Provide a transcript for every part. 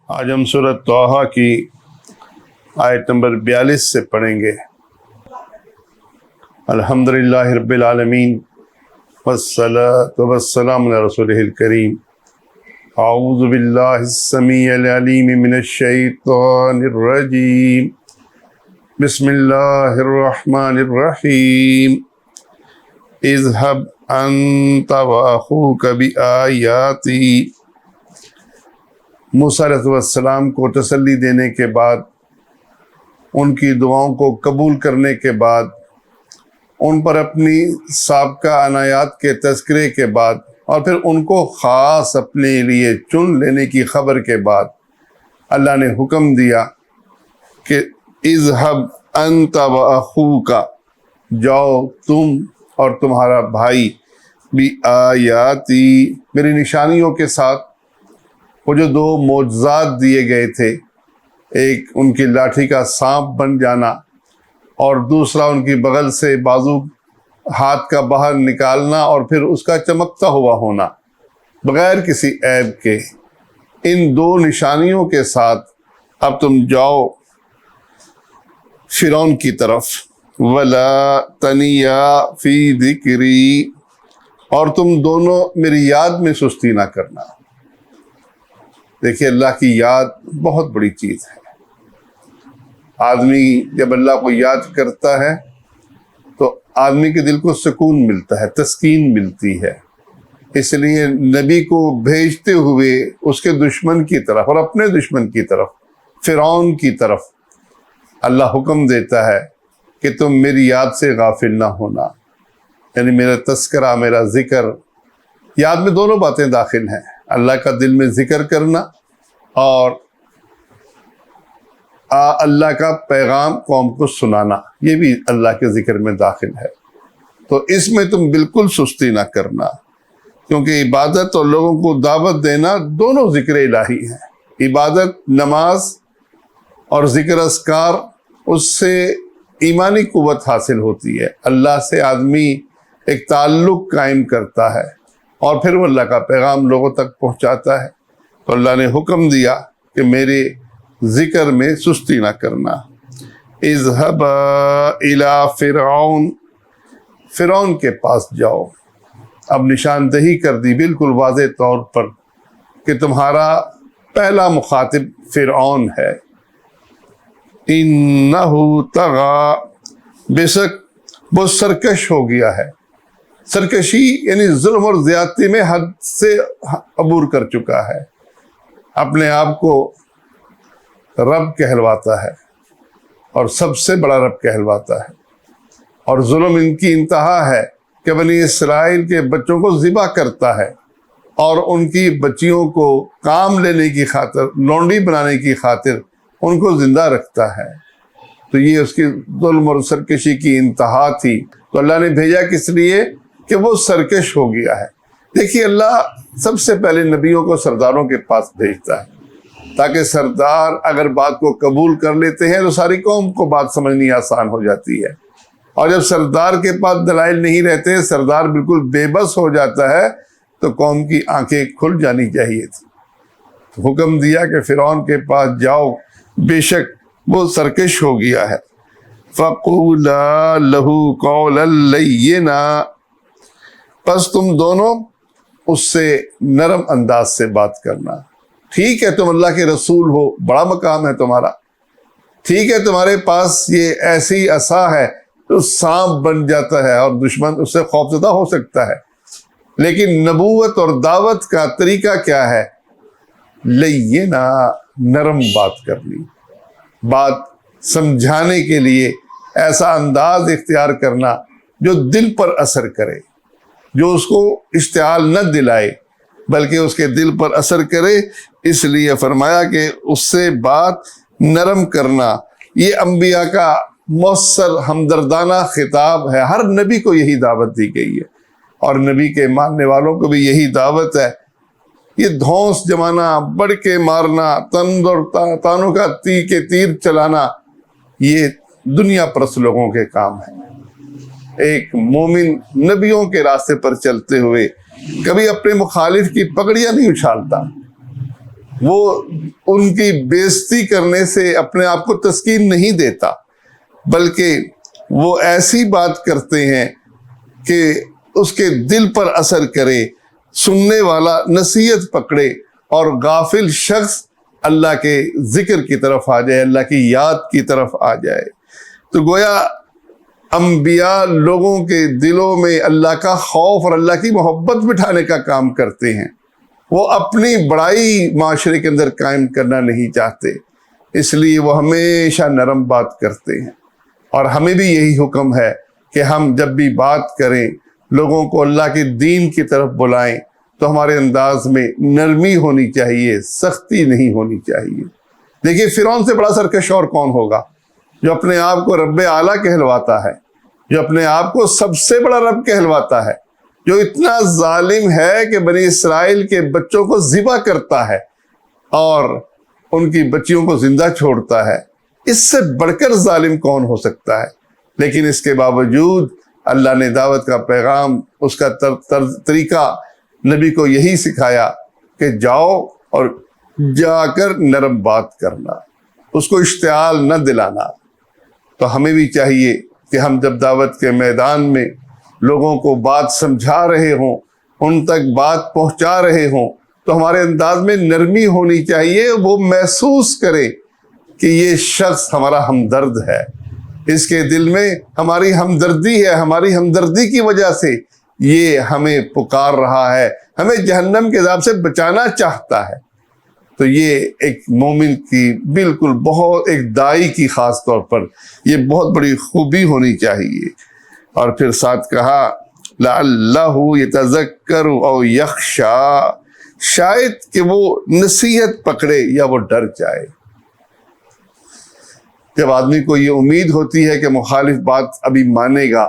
آج ہم سورۃ طٰہٰ کی آیت نمبر 42 سے پڑھیں گے۔ الحمدللہ رب العالمین والصلاۃ والسلام علی رسولہ الکریم۔ اعوذ باللہ السمیع العلیم من الشیطان الرجیم۔ بسم اللہ الرحمن الرحیم۔ اذهب انت واخوک بآیاتی۔ موسیٰ علیہ السلام کو تسلی دینے کے بعد، ان کی دعاؤں کو قبول کرنے کے بعد، ان پر اپنی سابقہ عنایات کے تذکرے کے بعد، اور پھر ان کو خاص اپنے لیے چن لینے کی خبر کے بعد، اللہ نے حکم دیا کہ اذهب انت واخوک، جاؤ تم اور تمہارا بھائی، بآیاتی، میری نشانیوں کے ساتھ۔ وہ جو دو معجزات دیے گئے تھے، ایک ان کی لاٹھی کا سانپ بن جانا اور دوسرا ان کی بغل سے بازو ہاتھ کا باہر نکالنا اور پھر اس کا چمکتا ہوا ہونا بغیر کسی عیب کے، ان دو نشانیوں کے ساتھ اب تم جاؤ فرعون کی طرف۔ وَلَا تَنِيَا فِي ذِكْرِي، اور تم دونوں میری یاد میں سستی نہ کرنا۔ دیکھیے، اللہ کی یاد بہت بڑی چیز ہے۔ آدمی جب اللہ کو یاد کرتا ہے تو آدمی کے دل کو سکون ملتا ہے، تسکین ملتی ہے۔ اس لیے نبی کو بھیجتے ہوئے اس کے دشمن کی طرف اور اپنے دشمن کی طرف، فرعون کی طرف، اللہ حکم دیتا ہے کہ تم میری یاد سے غافل نہ ہونا، یعنی میرا تذکرہ، میرا ذکر۔ یاد میں دونوں باتیں داخل ہیں، اللہ کا دل میں ذکر کرنا اور اللہ کا پیغام قوم کو سنانا، یہ بھی اللہ کے ذکر میں داخل ہے۔ تو اس میں تم بالکل سستی نہ کرنا، کیونکہ عبادت اور لوگوں کو دعوت دینا دونوں ذکر الہی ہیں۔ عبادت، نماز اور ذکر اذکار، اس سے ایمانی قوت حاصل ہوتی ہے، اللہ سے آدمی ایک تعلق قائم کرتا ہے اور پھر وہ اللہ کا پیغام لوگوں تک پہنچاتا ہے۔ تو اللہ نے حکم دیا کہ میرے ذکر میں سستی نہ کرنا۔ اذهب الى فرعون، فرعون کے پاس جاؤ۔ اب نشاندہی کر دی بالکل واضح طور پر کہ تمہارا پہلا مخاطب فرعون ہے۔ انہ طغی، بے شک وہ سرکش ہو گیا ہے۔ سرکشی یعنی ظلم اور زیادتی میں حد سے عبور کر چکا ہے، اپنے آپ کو رب کہلواتا ہے اور سب سے بڑا رب کہلواتا ہے، اور ظلم ان کی انتہا ہے کہ بنی اسرائیل کے بچوں کو ذبح کرتا ہے اور ان کی بچیوں کو کام لینے کی خاطر، لونڈی بنانے کی خاطر ان کو زندہ رکھتا ہے۔ تو یہ اس کی ظلم اور سرکشی کی انتہا تھی۔ تو اللہ نے بھیجا کس لیے؟ کہ وہ سرکش ہو گیا ہے۔ دیکھیے، اللہ سب سے پہلے نبیوں کو سرداروں کے پاس بھیجتا ہے، تاکہ سردار اگر بات کو قبول کر لیتے ہیں تو ساری قوم کو بات سمجھنی آسان ہو جاتی ہے، اور جب سردار کے پاس دلائل نہیں رہتے، سردار بالکل بے بس ہو جاتا ہے، تو قوم کی آنکھیں کھل جانی چاہیے تھی۔ تو حکم دیا کہ فرعون کے پاس جاؤ، بے شک وہ سرکش ہو گیا ہے۔ فَقُولَا لَهُ قَوْلًا لَيِّنًا، پس تم دونوں اس سے نرم انداز سے بات کرنا۔ ٹھیک ہے، تم اللہ کے رسول ہو، بڑا مقام ہے تمہارا، ٹھیک ہے، تمہارے پاس یہ ایسی عصا ہے جو سانپ بن جاتا ہے اور دشمن اس سے خوفزدہ ہو سکتا ہے، لیکن نبوت اور دعوت کا طریقہ کیا ہے؟ لینا، نرم بات کرنی، بات سمجھانے کے لیے ایسا انداز اختیار کرنا جو دل پر اثر کرے، جو اس کو اشتعال نہ دلائے بلکہ اس کے دل پر اثر کرے۔ اس لیے فرمایا کہ اس سے بات نرم کرنا۔ یہ انبیاء کا مؤثر ہمدردانہ خطاب ہے، ہر نبی کو یہی دعوت دی گئی ہے، اور نبی کے ماننے والوں کو بھی یہی دعوت ہے۔ یہ دھونس جمانا، بڑھ کے مارنا، تانوں کا تیر چلانا، یہ دنیا پرست لوگوں کے کام ہیں۔ ایک مومن نبیوں کے راستے پر چلتے ہوئے کبھی اپنے مخالف کی پگڑیاں نہیں اچھالتا، وہ ان کی بےعزتی کرنے سے اپنے آپ کو تسکین نہیں دیتا، بلکہ وہ ایسی بات کرتے ہیں کہ اس کے دل پر اثر کرے، سننے والا نصیحت پکڑے اور غافل شخص اللہ کے ذکر کی طرف آ جائے، اللہ کی یاد کی طرف آ جائے۔ تو گویا انبیاء لوگوں کے دلوں میں اللہ کا خوف اور اللہ کی محبت بٹھانے کا کام کرتے ہیں، وہ اپنی بڑائی معاشرے کے اندر قائم کرنا نہیں چاہتے، اس لیے وہ ہمیشہ نرم بات کرتے ہیں۔ اور ہمیں بھی یہی حکم ہے کہ ہم جب بھی بات کریں، لوگوں کو اللہ کے دین کی طرف بلائیں، تو ہمارے انداز میں نرمی ہونی چاہیے، سختی نہیں ہونی چاہیے۔ دیکھیے فرعون سے بڑا سرکش اور کون ہوگا، جو اپنے آپ کو رب اعلیٰ کہلواتا ہے، جو اپنے آپ کو سب سے بڑا رب کہلواتا ہے، جو اتنا ظالم ہے کہ بنی اسرائیل کے بچوں کو ذبح کرتا ہے اور ان کی بچیوں کو زندہ چھوڑتا ہے۔ اس سے بڑھ کر ظالم کون ہو سکتا ہے؟ لیکن اس کے باوجود اللہ نے دعوت کا پیغام، اس کا طریقہ نبی کو یہی سکھایا کہ جاؤ اور جا کر نرم بات کرنا، اس کو اشتعال نہ دلانا۔ تو ہمیں بھی چاہیے کہ ہم جب دعوت کے میدان میں لوگوں کو بات سمجھا رہے ہوں، ان تک بات پہنچا رہے ہوں، تو ہمارے انداز میں نرمی ہونی چاہیے، وہ محسوس کرے کہ یہ شخص ہمارا ہمدرد ہے، اس کے دل میں ہماری ہمدردی ہے، ہماری ہمدردی کی وجہ سے یہ ہمیں پکار رہا ہے، ہمیں جہنم کے عذاب سے بچانا چاہتا ہے۔ تو یہ ایک مومن کی بالکل بہت، ایک داعی کی خاص طور پر یہ بہت بڑی خوبی ہونی چاہیے۔ اور پھر ساتھ کہا لَعَلَّهُ يَتَذَكَّرُ أَوْ يَخْشَىٰ، شاید کہ وہ نصیحت پکڑے یا وہ ڈر جائے۔ جب آدمی کو یہ امید ہوتی ہے کہ مخالف بات ابھی مانے گا،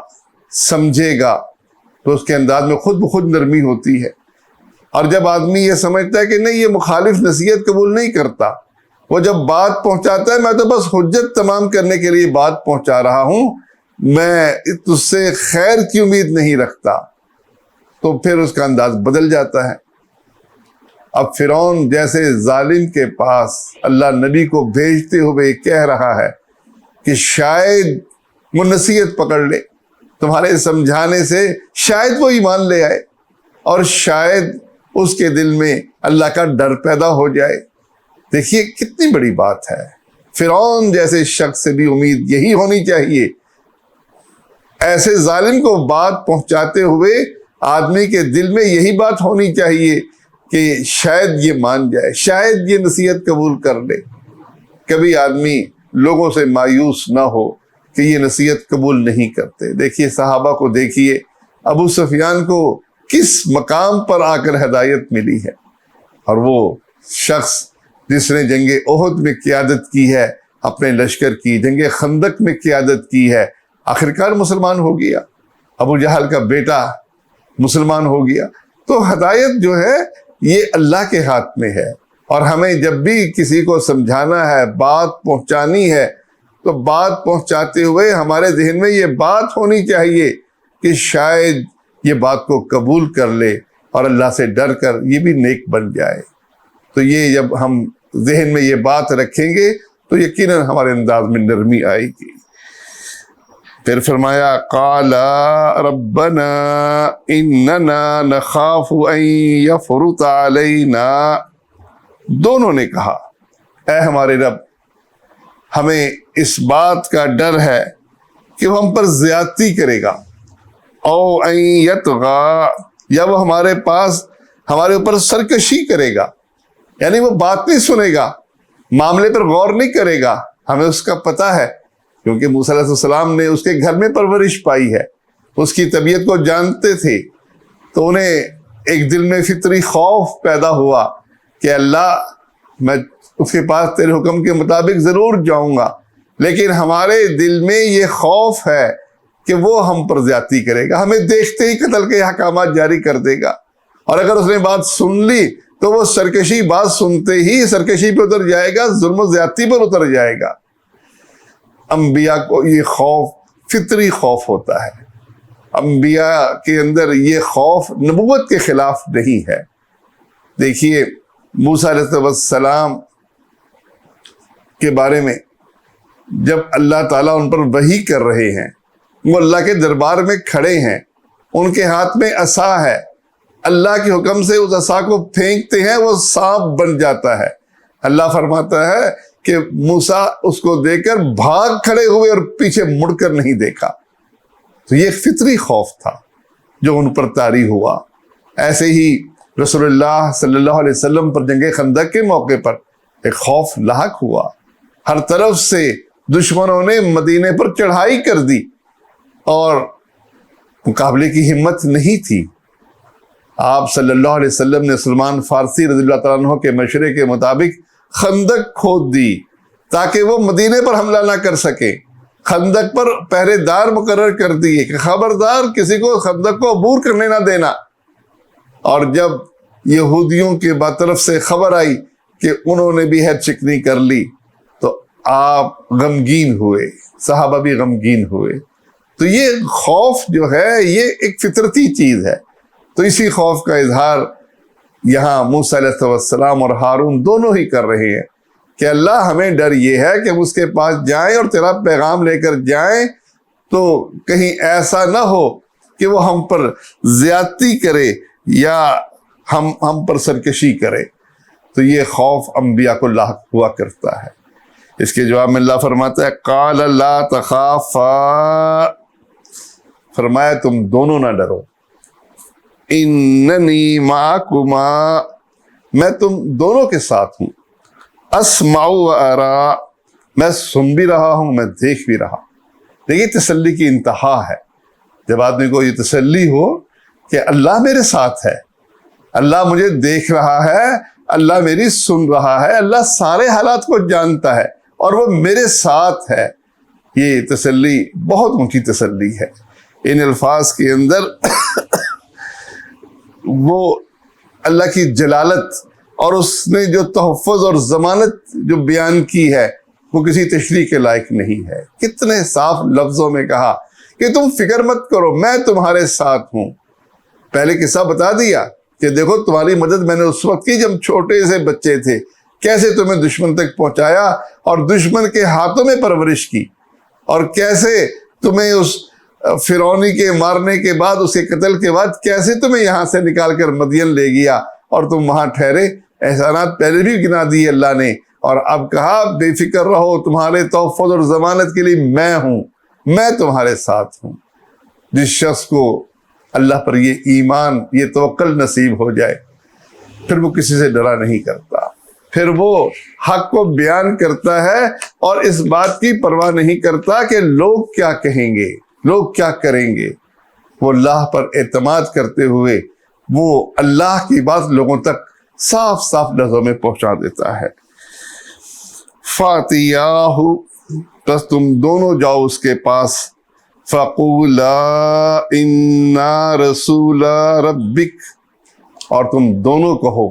سمجھے گا، تو اس کے انداز میں خود بخود نرمی ہوتی ہے۔ اور جب آدمی یہ سمجھتا ہے کہ نہیں، یہ مخالف نصیحت قبول نہیں کرتا، وہ جب بات پہنچاتا ہے میں تو بس حجت تمام کرنے کے لیے بات پہنچا رہا ہوں، میں تجھ سے خیر کی امید نہیں رکھتا، تو پھر اس کا انداز بدل جاتا ہے۔ اب فرعون جیسے ظالم کے پاس اللہ نبی کو بھیجتے ہوئے کہہ رہا ہے کہ شاید وہ نصیحت پکڑ لے، تمہارے سمجھانے سے شاید وہ ایمان لے آئے، اور شاید اس کے دل میں اللہ کا ڈر پیدا ہو جائے۔ دیکھیے کتنی بڑی بات ہے۔ فرعون جیسے شخص سے بھی امید یہی ہونی چاہیے، ایسے ظالم کو بات پہنچاتے ہوئے آدمی کے دل میں یہی بات ہونی چاہیے کہ شاید یہ مان جائے، شاید یہ نصیحت قبول کر لے۔ کبھی آدمی لوگوں سے مایوس نہ ہو کہ یہ نصیحت قبول نہیں کرتے۔ دیکھیے صحابہ کو دیکھیے، ابو سفیان کو کس مقام پر آ کر ہدایت ملی ہے، اور وہ شخص جس نے جنگ احد میں قیادت کی ہے اپنے لشکر کی، جنگ خندق میں قیادت کی ہے، آخرکار مسلمان ہو گیا، ابو جہل کا بیٹا مسلمان ہو گیا۔ تو ہدایت جو ہے یہ اللہ کے ہاتھ میں ہے، اور ہمیں جب بھی کسی کو سمجھانا ہے، بات پہنچانی ہے، تو بات پہنچاتے ہوئے ہمارے ذہن میں یہ بات ہونی چاہیے کہ شاید یہ بات کو قبول کر لے اور اللہ سے ڈر کر یہ بھی نیک بن جائے۔ تو یہ جب ہم ذہن میں یہ بات رکھیں گے تو یقیناً ہمارے انداز میں نرمی آئے گی۔ پھر فرمایا قال ربنا اننا نخاف ان یفرط علینا، دونوں نے کہا اے ہمارے رب، ہمیں اس بات کا ڈر ہے کہ وہ ہم پر زیادتی کرے گا، او ان یطغی، یا وہ ہمارے اوپر سرکشی کرے گا، یعنی وہ بات نہیں سنے گا، معاملے پر غور نہیں کرے گا۔ ہمیں اس کا پتہ ہے، کیونکہ موسیٰ علیہ السلام نے اس کے گھر میں پرورش پائی ہے، اس کی طبیعت کو جانتے تھے، تو انہیں ایک دل میں فطری خوف پیدا ہوا کہ اللہ میں اس کے پاس تیرے حکم کے مطابق ضرور جاؤں گا، لیکن ہمارے دل میں یہ خوف ہے کہ وہ ہم پر زیادتی کرے گا، ہمیں دیکھتے ہی قتل کے احکامات جاری کر دے گا، اور اگر اس نے بات سن لی تو وہ سرکشی، بات سنتے ہی سرکشی پہ اتر جائے گا، ظلم و زیادتی پر اتر جائے گا۔ انبیاء کو یہ خوف فطری خوف ہوتا ہے، انبیاء کے اندر یہ خوف نبوت کے خلاف نہیں ہے۔ دیکھیے موسیٰ علیہ السلام کے بارے میں جب اللہ تعالیٰ ان پر وحی کر رہے ہیں، وہ اللہ کے دربار میں کھڑے ہیں، ان کے ہاتھ میں عصا ہے، اللہ کے حکم سے اس عصا کو پھینکتے ہیں، وہ سانپ بن جاتا ہے۔ اللہ فرماتا ہے کہ موسیٰ اس کو دیکھ کر بھاگ کھڑے ہوئے اور پیچھے مڑ کر نہیں دیکھا۔ تو یہ ایک فطری خوف تھا جو ان پر طاری ہوا۔ ایسے ہی رسول اللہ صلی اللہ علیہ وسلم پر جنگ خندق کے موقع پر ایک خوف لاحق ہوا۔ ہر طرف سے دشمنوں نے مدینے پر چڑھائی کر دی اور مقابلے کی ہمت نہیں تھی۔ آپ صلی اللہ علیہ وسلم نے سلمان فارسی رضی اللہ تعالیٰ عنہ کے مشورے کے مطابق خندق کھود دی تاکہ وہ مدینے پر حملہ نہ کر سکے۔ خندق پر پہرے دار مقرر کر دیے کہ خبردار کسی کو خندق کو عبور کرنے نہ دینا۔ اور جب یہودیوں کے طرف سے خبر آئی کہ انہوں نے بھی ہیڈ چکنی کر لی تو آپ غمگین ہوئے، صحابہ بھی غمگین ہوئے۔ تو یہ خوف جو ہے یہ ایک فطرتی چیز ہے۔ تو اسی خوف کا اظہار یہاں موسیٰ علیہ السلام اور ہارون دونوں ہی کر رہے ہیں کہ اللہ ہمیں ڈر یہ ہے کہ ہم اس کے پاس جائیں اور تیرا پیغام لے کر جائیں تو کہیں ایسا نہ ہو کہ وہ ہم پر زیادتی کرے یا ہم پر سرکشی کرے۔ تو یہ خوف انبیاء کو لاحق ہوا کرتا ہے۔ اس کے جواب میں اللہ فرماتا ہے قال لا تخافا، فرمایا تم دونوں نہ ڈرو، اننی معکما، میں تم دونوں کے ساتھ ہوں، اسمع و ارا، میں سن بھی رہا ہوں میں دیکھ بھی رہا۔ دیکھیے تسلی کی انتہا ہے جب آدمی کو یہ تسلی ہو کہ اللہ میرے ساتھ ہے، اللہ مجھے دیکھ رہا ہے، اللہ میری سن رہا ہے، اللہ سارے حالات کو جانتا ہے اور وہ میرے ساتھ ہے۔ یہ تسلی بہت اونچی تسلی ہے۔ ان الفاظ کے اندر وہ اللہ کی جلالت اور اس نے جو تحفظ اور ضمانت جو بیان کی ہے وہ کسی تشریح کے لائق نہیں ہے۔ کتنے صاف لفظوں میں کہا کہ تم فکر مت کرو، میں تمہارے ساتھ ہوں۔ پہلے قصہ بتا دیا کہ دیکھو تمہاری مدد میں نے اس وقت کی جب چھوٹے سے بچے تھے، کیسے تمہیں دشمن تک پہنچایا اور دشمن کے ہاتھوں میں پرورش کی، اور کیسے تمہیں اس فرعونی کے مارنے کے بعد، اس کے قتل کے بعد کیسے تمہیں یہاں سے نکال کر مدین لے گیا اور تم وہاں ٹھہرے۔ احسانات پہلے بھی گنا دیے اللہ نے، اور اب کہا بے فکر رہو، تمہارے تحفظ اور ضمانت کے لیے میں ہوں، میں تمہارے ساتھ ہوں۔ جس شخص کو اللہ پر یہ ایمان، یہ توکل نصیب ہو جائے، پھر وہ کسی سے ڈرا نہیں کرتا، پھر وہ حق کو بیان کرتا ہے اور اس بات کی پرواہ نہیں کرتا کہ لوگ کیا کہیں گے، لوگ کیا کریں گے۔ وہ اللہ پر اعتماد کرتے ہوئے وہ اللہ کی بات لوگوں تک صاف صاف لفظوں میں پہنچا دیتا ہے۔ فاتیاہ، بس تم دونوں جاؤ اس کے پاس، فقولا انا رسول ربک، اور تم دونوں کہو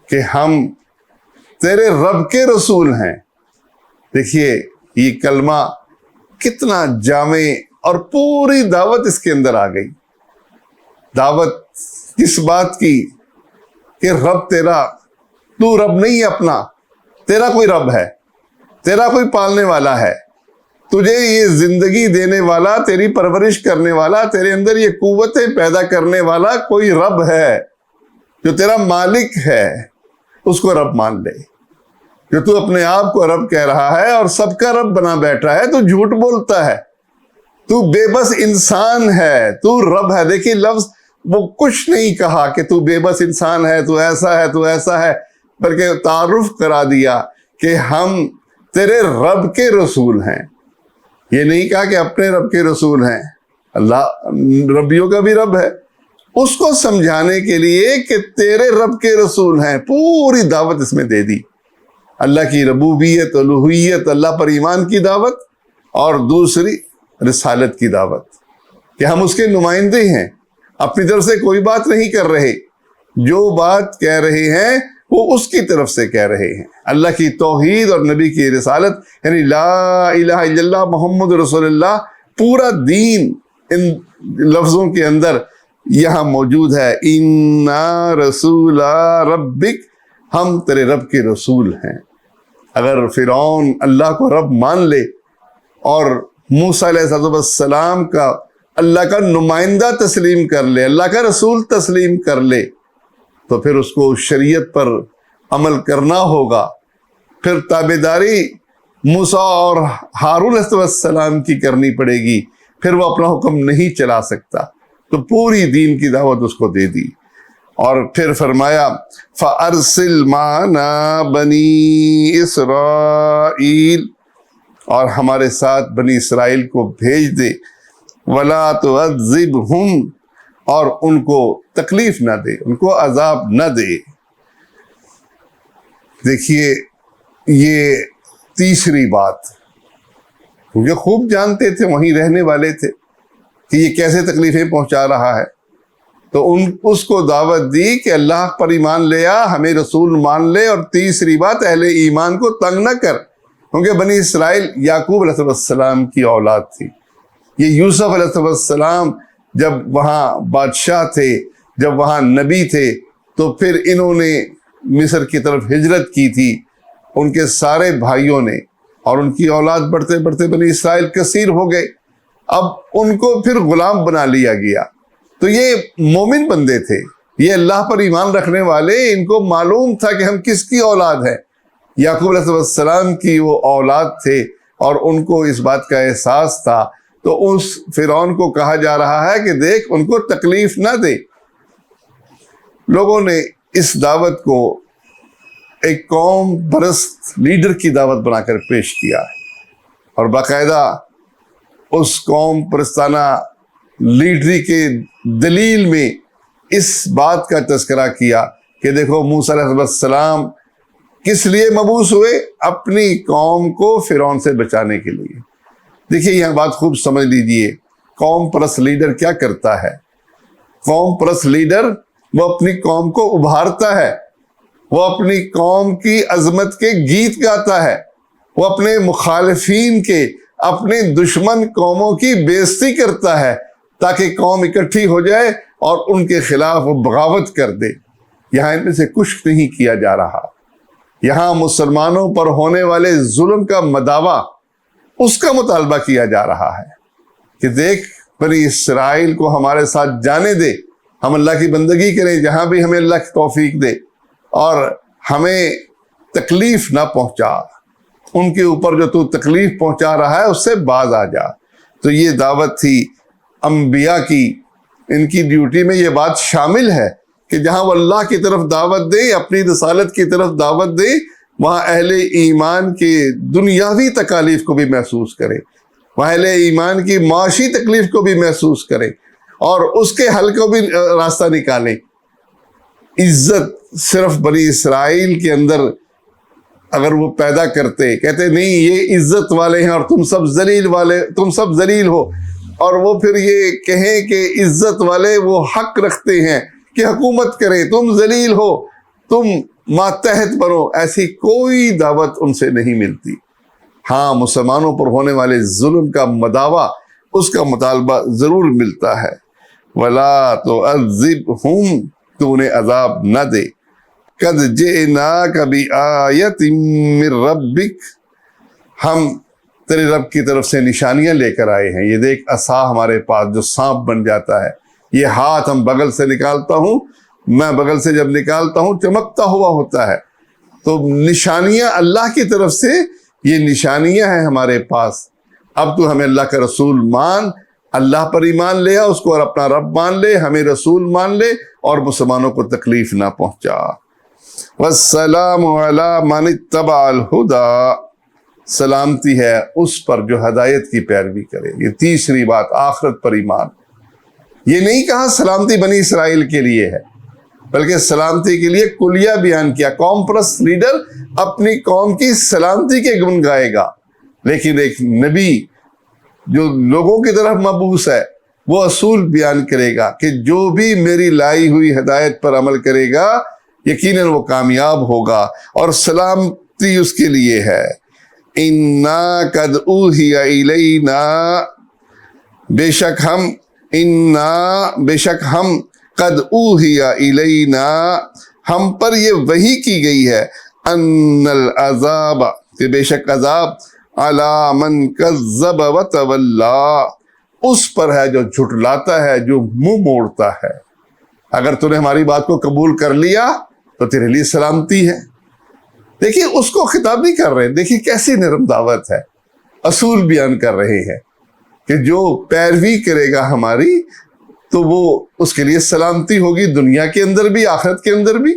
کہ ہم تیرے رب کے رسول ہیں۔ دیکھیے یہ کلمہ کتنا جامع، اور پوری دعوت اس کے اندر آ گئی۔ دعوت کس بات کی کہ رب تیرا، تو رب نہیں ہے اپنا، تیرا کوئی رب ہے، تیرا کوئی پالنے والا ہے، تجھے یہ زندگی دینے والا، تیری پرورش کرنے والا، تیرے اندر یہ قوتیں پیدا کرنے والا کوئی رب ہے جو تیرا مالک ہے، اس کو رب مان لے۔ جو تو اپنے آپ کو رب کہہ رہا ہے اور سب کا رب بنا بیٹھا ہے، تو جھوٹ بولتا ہے، تو بے بس انسان ہے، تو رب ہے۔ دیکھیے لفظ وہ کچھ نہیں کہا کہ تو بے بس انسان ہے، تو ایسا ہے، تو ایسا ہے، بلکہ تعارف کرا دیا کہ ہم تیرے رب کے رسول ہیں۔ یہ نہیں کہا کہ اپنے رب کے رسول ہیں، اللہ ربیوں کا بھی رب ہے، اس کو سمجھانے کے لیے کہ تیرے رب کے رسول ہیں۔ پوری دعوت اس میں دے دی، اللہ کی ربوبیت، الوہیت، اللہ پر ایمان کی دعوت، اور دوسری رسالت کی دعوت کہ ہم اس کے نمائندے ہیں، اپنی طرف سے کوئی بات نہیں کر رہے، جو بات کہہ رہے ہیں وہ اس کی طرف سے کہہ رہے ہیں۔ اللہ کی توحید اور نبی کی رسالت، یعنی لا الہ الا اللہ محمد رسول اللہ، پورا دین ان لفظوں کے اندر یہاں موجود ہے۔ انا رسول ربک ہم تیرے رب کے رسول ہیں۔ اگر فرعون اللہ کو رب مان لے اور موسیٰ علیہ السلام کا اللہ کا نمائندہ تسلیم کر لے، اللہ کا رسول تسلیم کر لے، تو پھر اس کو شریعت پر عمل کرنا ہوگا، پھر تابعداری موسیٰ اور ہارون علیہ السلام کی کرنی پڑے گی، پھر وہ اپنا حکم نہیں چلا سکتا۔ تو پوری دین کی دعوت اس کو دے دی، اور پھر فرمایا فَأَرْسِلْ مَعَنَا بَنِي إِسْرَائِيل، اور ہمارے ساتھ بنی اسرائیل کو بھیج دے، وَلَا تُعَذِّبْهُمْ، اور ان کو تکلیف نہ دے، ان کو عذاب نہ دے۔ دیکھیے یہ تیسری بات، کیونکہ خوب جانتے تھے، وہیں رہنے والے تھے کہ یہ کیسے تکلیفیں پہنچا رہا ہے، تو اس کو دعوت دی کہ اللہ پر ایمان لے آ، ہمیں رسول مان لے، اور تیسری بات اہل ایمان کو تنگ نہ کر، کیونکہ بنی اسرائیل یعقوب علیہ السلام کی اولاد تھی۔ یہ یوسف علیہ السلام جب وہاں بادشاہ تھے، جب وہاں نبی تھے، تو پھر انہوں نے مصر کی طرف ہجرت کی تھی، ان کے سارے بھائیوں نے، اور ان کی اولاد بڑھتے بڑھتے بنی اسرائیل کثیر ہو گئے، اب ان کو پھر غلام بنا لیا گیا۔ تو یہ مومن بندے تھے، یہ اللہ پر ایمان رکھنے والے، ان کو معلوم تھا کہ ہم کس کی اولاد ہیں، یعقوب علیہ السلام کی وہ اولاد تھے، اور ان کو اس بات کا احساس تھا۔ تو اس فرعون کو کہا جا رہا ہے کہ دیکھ ان کو تکلیف نہ دے۔ لوگوں نے اس دعوت کو ایک قوم پرست لیڈر کی دعوت بنا کر پیش کیا ہے، اور باقاعدہ اس قوم پرستانہ لیڈری کے دلیل میں اس بات کا تذکرہ کیا کہ دیکھو موسیٰ علیہ السلام کس لیے مبعوث ہوئے، اپنی قوم کو فرعون سے بچانے کے لیے۔ دیکھیے یہاں بات خوب سمجھ لیجئے، قوم پرست لیڈر کیا کرتا ہے؟ قوم پرست لیڈر وہ اپنی قوم کو ابھارتا ہے، وہ اپنی قوم کی عظمت کے گیت گاتا ہے، وہ اپنے مخالفین کے، اپنے دشمن قوموں کی بےعزتی کرتا ہے، تاکہ قوم اکٹھی ہو جائے اور ان کے خلاف وہ بغاوت کر دے۔ یہاں ان میں سے کچھ نہیں کیا جا رہا، یہاں مسلمانوں پر ہونے والے ظلم کا مداوع، اس کا مطالبہ کیا جا رہا ہے کہ دیکھ بنی اسرائیل کو ہمارے ساتھ جانے دے، ہم اللہ کی بندگی کریں جہاں بھی ہمیں اللہ کی توفیق دے، اور ہمیں تکلیف نہ پہنچا، ان کے اوپر جو تو تکلیف پہنچا رہا ہے اس سے باز آ جا۔ تو یہ دعوت تھی انبیاء کی، ان کی ڈیوٹی میں یہ بات شامل ہے کہ جہاں وہ اللہ کی طرف دعوت دے، اپنی رسالت کی طرف دعوت دے، وہاں اہل ایمان کے دنیاوی تکالیف کو بھی محسوس کرے، وہاں اہل ایمان کی معاشی تکلیف کو بھی محسوس کرے، اور اس کے حل کو بھی راستہ نکالیں۔ عزت صرف بنی اسرائیل کے اندر اگر وہ پیدا کرتے، کہتے نہیں یہ عزت والے ہیں اور تم سب ذلیل والے، تم سب ذلیل ہو، اور وہ پھر یہ کہیں کہ عزت والے وہ حق رکھتے ہیں کہ حکومت کریں، تم ذلیل ہو، تم ماتحت بنو، ایسی کوئی دعوت ان سے نہیں ملتی۔ ہاں مسلمانوں پر ہونے والے ظلم کا مداوع، اس کا مطالبہ ضرور ملتا ہے۔ وَلَا تُعَذِّبْهُمْ، تو انہیں عذاب نہ دے۔ قَدْ جِئْنَاكَ بِآیَةٍ مِّن رَبِّكَ، ہم تیرے رب کی طرف سے نشانیاں لے کر آئے ہیں۔ یہ دیکھ عصا ہمارے پاس جو سانپ بن جاتا ہے، یہ ہاتھ ہم بغل سے نکالتا ہوں، میں بغل سے جب نکالتا ہوں چمکتا ہوا ہوتا ہے۔ تو نشانیاں اللہ کی طرف سے، یہ نشانیاں ہیں ہمارے پاس۔ اب تو ہمیں اللہ کا رسول مان، اللہ پر ایمان لے آ، اس کو اور اپنا رب مان لے، ہمیں رسول مان لے، اور مسلمانوں کو تکلیف نہ پہنچا۔ والسلام علی من اتبع الہدی، سلامتی ہے اس پر جو ہدایت کی پیروی کرے۔ یہ تیسری بات، آخرت پر ایمان۔ یہ نہیں کہا سلامتی بنی اسرائیل کے لیے ہے، بلکہ سلامتی کے لیے کلیہ بیان کیا۔ قوم پرست لیڈر اپنی قوم کی سلامتی کے گن گائے گا، لیکن ایک نبی جو لوگوں کی طرف مبعوث ہے وہ اصول بیان کرے گا کہ جو بھی میری لائی ہوئی ہدایت پر عمل کرے گا یقیناً وہ کامیاب ہوگا، اور سلامتی اس کے لیے ہے۔ اِنَّا قَدْ أُوحِیَ إِلَيْنَا، بے شک ہم قد اوحی الینا، ہم پر یہ وحی کی گئی ہے ان العذاب کہ بے شک عذاب علی من کذب وتولا اس پر ہے جو جھٹلاتا ہے، جو منہ موڑتا ہے۔ اگر تو نے ہماری بات کو قبول کر لیا تو تیرے لیے سلامتی ہے۔ دیکھیے اس کو خطاب نہیں کر رہے، دیکھیے کیسی نرم دعوت ہے، اصول بیان کر رہے ہیں کہ جو پیروی کرے گا ہماری تو وہ اس کے لیے سلامتی ہوگی، دنیا کے اندر بھی آخرت کے اندر بھی،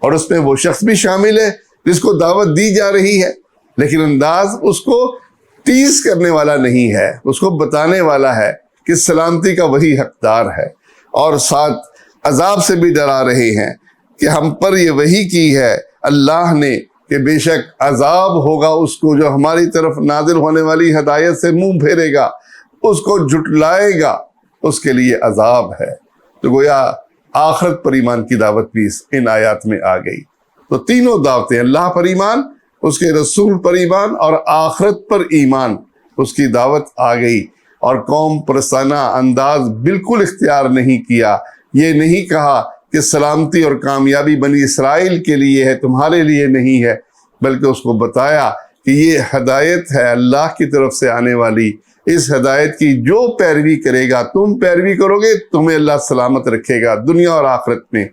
اور اس میں وہ شخص بھی شامل ہے جس کو دعوت دی جا رہی ہے، لیکن انداز اس کو ٹیز کرنے والا نہیں ہے، اس کو بتانے والا ہے کہ سلامتی کا وہی حقدار ہے، اور ساتھ عذاب سے بھی ڈرا رہے ہیں کہ ہم پر یہ وحی کی ہے اللہ نے کہ بے شک عذاب ہوگا اس کو جو ہماری طرف نازل ہونے والی ہدایت سے منہ پھیرے گا، اس کو جھٹلائے گا، اس کے لیے عذاب ہے۔ تو گویا آخرت پر ایمان کی دعوت بھی ان آیات میں آ گئی۔ تو تینوں دعوتیں، اللہ پر ایمان، اس کے رسول پر ایمان، اور آخرت پر ایمان، اس کی دعوت آ گئی، اور قوم پرستانہ انداز بالکل اختیار نہیں کیا۔ یہ نہیں کہا کہ سلامتی اور کامیابی بنی اسرائیل کے لیے ہے، تمہارے لیے نہیں ہے، بلکہ اس کو بتایا کہ یہ ہدایت ہے اللہ کی طرف سے آنے والی، اس ہدایت کی جو پیروی کرے گا، تم پیروی کرو گے تمہیں اللہ سلامت رکھے گا دنیا اور آخرت میں،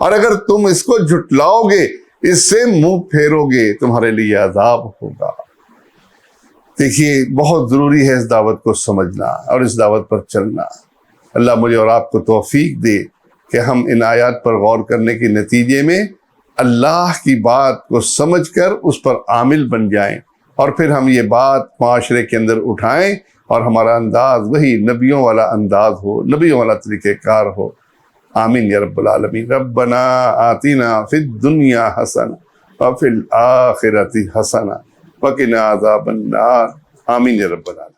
اور اگر تم اس کو جھٹلاؤ گے، اس سے منہ پھیرو گے، تمہارے لیے عذاب ہوگا۔ دیکھیے بہت ضروری ہے اس دعوت کو سمجھنا اور اس دعوت پر چلنا۔ اللہ مجھے اور آپ کو توفیق دے کہ ہم ان آیات پر غور کرنے کے نتیجے میں اللہ کی بات کو سمجھ کر اس پر عامل بن جائیں، اور پھر ہم یہ بات معاشرے کے اندر اٹھائیں اور ہمارا انداز وہی نبیوں والا انداز ہو، نبیوں والا طریقہ کار ہو۔ آمین یا رب العالمین۔ ربنا آتنا فی الدنیا حسنہ وفی الآخرۃ حسنہ وقنا عذاب النار۔ آمین یا رب العالمین۔